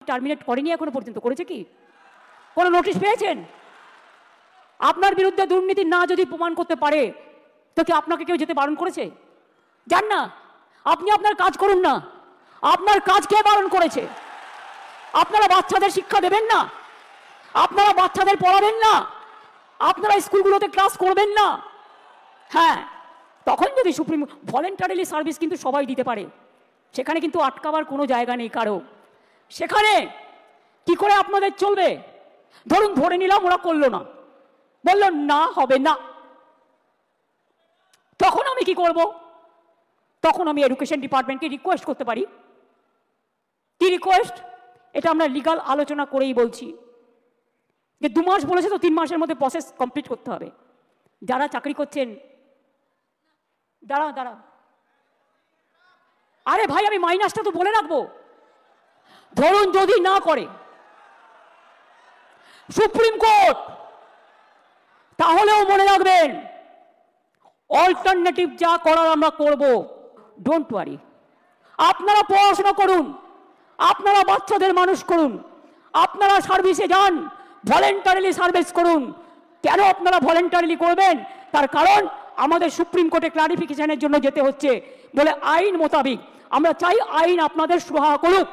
Terminate করেনি এখনো পর্যন্ত, করেছে কি? কোনো নোটিশ পেয়েছেন? আপনার বিরুদ্ধে দুর্নীতি না যদি প্রমাণ করতে পারে তো কি আপনাকে কেউ যেতে বারণ করেছে? যান না, আপনি আপনার কাজ করুন না। আপনার কাজ কে বারণ করেছে? আপনারা বাচ্চাদের শিক্ষা দেবেন না? আপনারা বাচ্চাদের পড়াবেন না? আপনারা স্কুলগুলোতে ক্লাস করবেন না? হ্যাঁ, তখন যদি সুপ্রিম ভলেন্টারিলি সার্ভিস কিন্তু সবাই দিতে পারে, সেখানে কিন্তু আটকাবার কোনো জায়গা নেই কারো। সেখানে কি করে আপনাদের চলবে? ধরুন ধরে নিলাম ওরা করলো না, বললো না হবে না, তখন আমি কি করব? তখন আমি এডুকেশন ডিপার্টমেন্টকে রিকোয়েস্ট করতে পারি। কি রিকোয়েস্ট? এটা আমরা লিগাল আলোচনা করেই বলছি যে 2 মাস বলেছে তো 3 মাসের মধ্যে প্রসেস কমপ্লিট করতে হবে। যারা চাকরি করছেন, দাঁড়া আরে ভাই আমি মাইনাসটা তো বলে রাখবো। ধরুন যদি না করে সুপ্রিম কোর্ট, তাহলেও মনে রাখবেন অল্টারনেটিভ যা করার আমরা করব। ডোন্ট ওয়ারি, আপনারা পড়াশোনা করুন, আপনারা বাচ্চাদের মানুষ করুন, আপনারা সার্ভিসে যান, ভলেন্টারিলি সার্ভিস করুন। কেন আপনারা ভলেন্টারিলি করবেন? তার কারণ আমাদের সুপ্রিম কোর্টে ক্লারিফিকেশনের জন্য যেতে হচ্ছে বলে আইন মোতাবিক আমরা চাই আইন আপনাদের সুরাহা করুক।